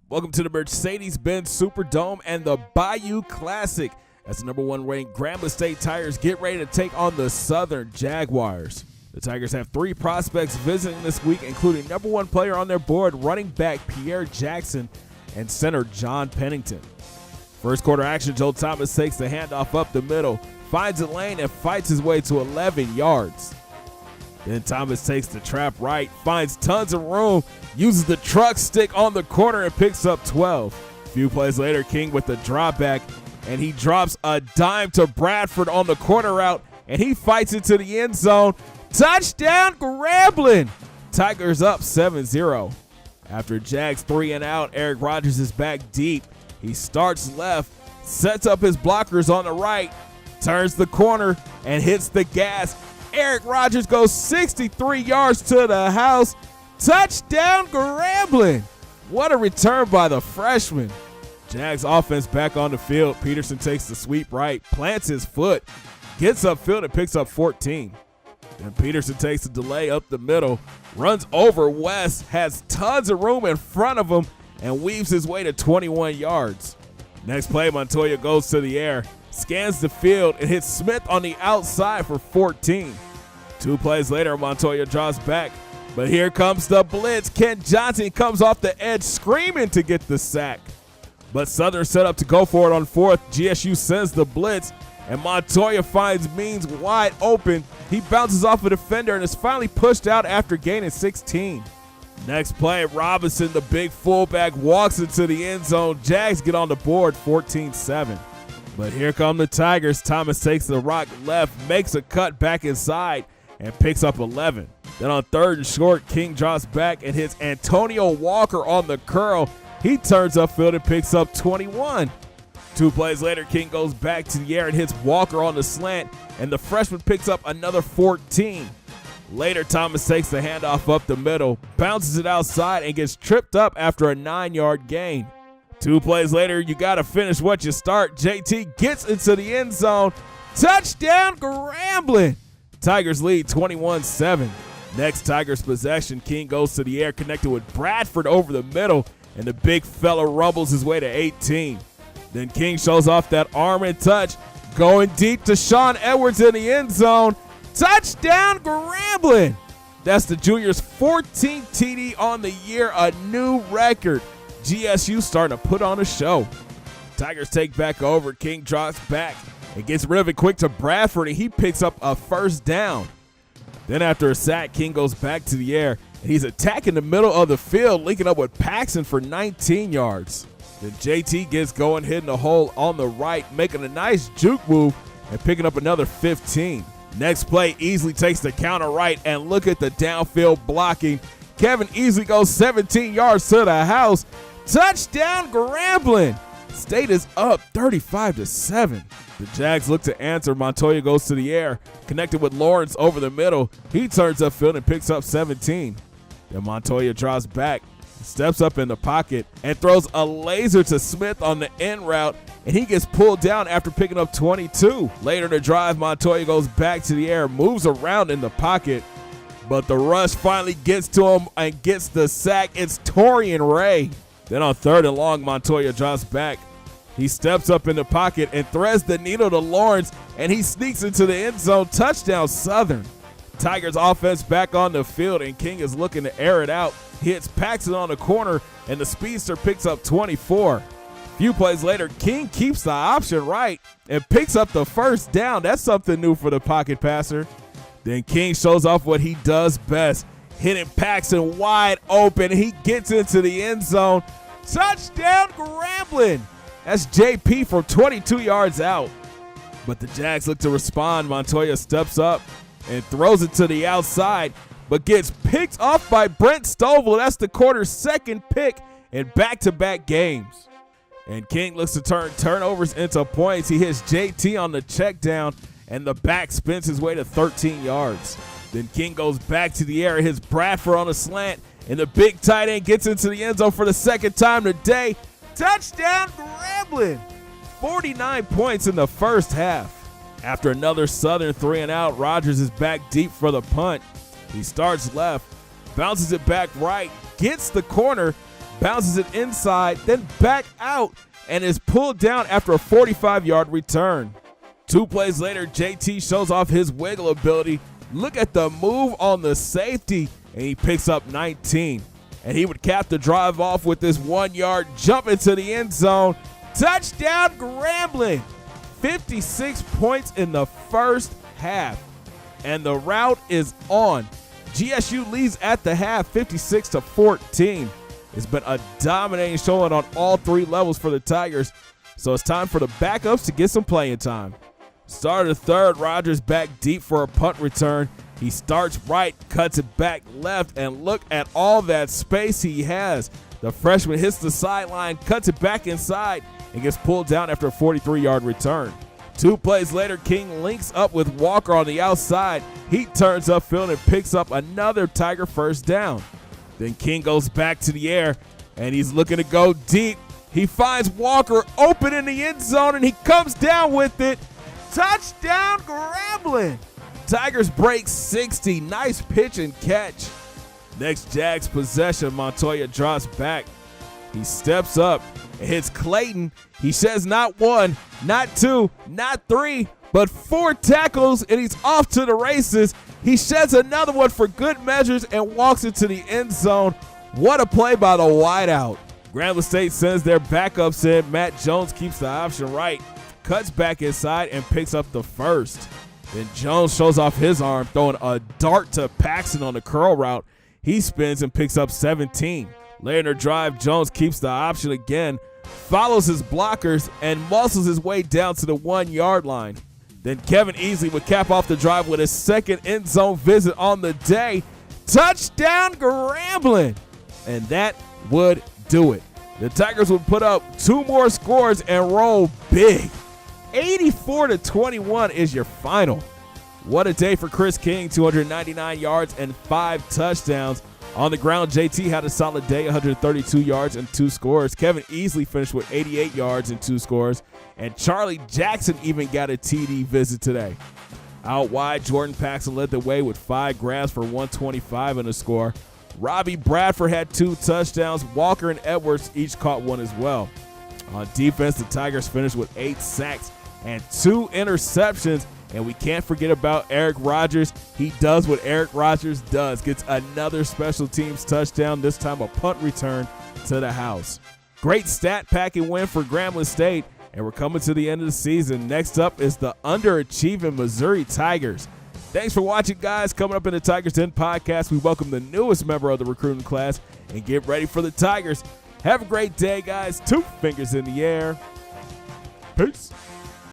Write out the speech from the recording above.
Welcome to the Mercedes-Benz Superdome and the Bayou Classic as the number 1 ranked Grambling State Tigers get ready to take on the Southern Jaguars. The Tigers have 3 prospects visiting this week, including number 1 player on their board, running back Pierre Jackson, and center John Pennington. First quarter action, Joe Thomas takes the handoff up the middle, finds a lane, and fights his way to 11 yards. Then Thomas takes the trap right, finds tons of room, uses the truck stick on the corner, and picks up 12. A few plays later, King with the drop back, and he drops a dime to Bradford on the corner route, and he fights into the end zone. Touchdown, Grambling! Tigers up 7-0. After Jags 3 and out, Eric Rogers is back deep. He starts left, sets up his blockers on the right, turns the corner, and hits the gas. Eric Rogers goes 63 yards to the house. Touchdown, Grambling! What a return by the freshman. Jags offense back on the field. Peterson takes the sweep right, plants his foot, gets upfield and picks up 14. Then Peterson takes a delay up the middle, runs over West, has tons of room in front of him, and weaves his way to 21 yards. Next play, Montoya goes to the air, scans the field, and hits Smith on the outside for 14. 2 plays later, Montoya draws back, but here comes the blitz. Ken Johnson comes off the edge screaming to get the sack. But Southern set up to go for it on 4th. GSU sends the blitz, and Montoya finds Means wide open. He bounces off a defender and is finally pushed out after gaining 16. Next play, Robinson, the big fullback, walks into the end zone. Jags get on the board 14-7. But here come the Tigers. Thomas takes the rock left, makes a cut back inside, and picks up 11. Then on 3rd and short, King drops back and hits Antonio Walker on the curl. He turns upfield and picks up 21. 2 plays later, King goes back to the air and hits Walker on the slant, and the freshman picks up another 14. Later, Thomas takes the handoff up the middle, bounces it outside, and gets tripped up after a 9-yard gain. 2 plays later, you got to finish what you start. JT gets into the end zone. Touchdown, Grambling! Tigers lead 21-7. Next Tigers possession, King goes to the air, connected with Bradford over the middle, and the big fella rumbles his way to 18. Then King shows off that arm and touch, going deep to Sean Edwards in the end zone. Touchdown, Grambling! That's the junior's 14th TD on the year, a new record. GSU starting to put on a show. Tigers take back over. King drops back and gets rid of it quick to Bradford, and he picks up a first down. Then after a sack, King goes back to the air, and he's attacking the middle of the field, linking up with Paxson for 19 yards. Then JT gets going, hitting the hole on the right, making a nice juke move and picking up another 15. Next play, Easley takes the counter right, and look at the downfield blocking. Kevin Easley goes 17 yards to the house. Touchdown, Grambling! State is up 35-7. The Jags look to answer. Montoya goes to the air, connected with Lawrence over the middle. He turns upfield and picks up 17. Then Montoya draws back, steps up in the pocket, and throws a laser to Smith on the end route, and he gets pulled down after picking up 22. Later in the drive, Montoya goes back to the air, moves around in the pocket, but the rush finally gets to him and gets the sack. It's Torian Ray. Then on 3rd and long, Montoya drops back. He steps up in the pocket and threads the needle to Lawrence, and he sneaks into the end zone. Touchdown, Southern. Tigers offense back on the field, and King is looking to air it out. Hits Paxson on the corner, and the speedster picks up 24. A few plays later, King keeps the option right and picks up the first down. That's something new for the pocket passer. Then King shows off what he does best, hitting Paxson wide open. He gets into the end zone. Touchdown, Grambling! That's JP from 22 yards out. But the Jags look to respond. Montoya steps up and throws it to the outside, but gets picked off by Brent Stovall. That's the quarter's 2nd pick in back-to-back games. And King looks to turn turnovers into points. He hits JT on the check down, and the back spins his way to 13 yards. Then King goes back to the air and hits Bradford on a slant, and the big tight end gets into the end zone for the 2nd time today. Touchdown, Grambling! 49 points in the first half. After another Southern 3 and out, Rogers is back deep for the punt. He starts left, bounces it back right, gets the corner, bounces it inside, then back out, and is pulled down after a 45-yard return. 2 plays later, JT shows off his wiggle ability. Look at the move on the safety, and he picks up 19. And he would cap the drive off with this 1-yard jump into the end zone. Touchdown Grambling! 56 points in the first half. And the route is on. GSU leads at the half 56-14. It's been a dominating showing on all 3 levels for the Tigers. So it's time for the backups to get some playing time. Start of the third, Rogers back deep for a punt return. He starts right, cuts it back left, and look at all that space he has. The freshman hits the sideline, cuts it back inside, and gets pulled down after a 43-yard return. 2 plays later, King links up with Walker on the outside. He turns upfield and picks up another Tiger first down. Then King goes back to the air, and he's looking to go deep. He finds Walker open in the end zone, and he comes down with it. Touchdown Grambling! Tigers break 60. Nice pitch and catch. Next Jags possession, Montoya drops back. He steps up and hits Clayton. He sheds not 1, not 2, not 3, but 4 tackles, and he's off to the races. He sheds another one for good measures and walks into the end zone. What a play by the wideout. Grambling State sends their backups in. Matt Jones keeps the option right, cuts back inside, and picks up the first. Then Jones shows off his arm, throwing a dart to Paxton on the curl route. He spins and picks up 17. Later in their drive, Jones keeps the option again, follows his blockers, and muscles his way down to the 1-yard line. Then Kevin Easley would cap off the drive with his second end zone visit on the day. Touchdown Grambling! And that would do it. The Tigers would put up 2 more scores and roll big. 84-21 is your final. What a day for Chris King, 299 yards and 5 touchdowns. On the ground, JT had a solid day, 132 yards and 2 scores. Kevin Easley finished with 88 yards and 2 scores. And Charlie Jackson even got a TD visit today. Out wide, Jordan Paxton led the way with 5 grabs for 125 in a score. Robbie Bradford had 2 touchdowns. Walker and Edwards each caught 1 as well. On defense, the Tigers finished with 8 sacks and 2 interceptions. And we can't forget about Eric Rogers. He does what Eric Rogers does. Gets another special teams touchdown, this time a punt return to the house. Great stat-packing win for Grambling State, and we're coming to the end of the season. Next up is the underachieving Missouri Tigers. Thanks for watching, guys. Coming up in the Tigers Den podcast, we welcome the newest member of the recruiting class and get ready for the Tigers. Have a great day, guys. 2 fingers in the air. Peace.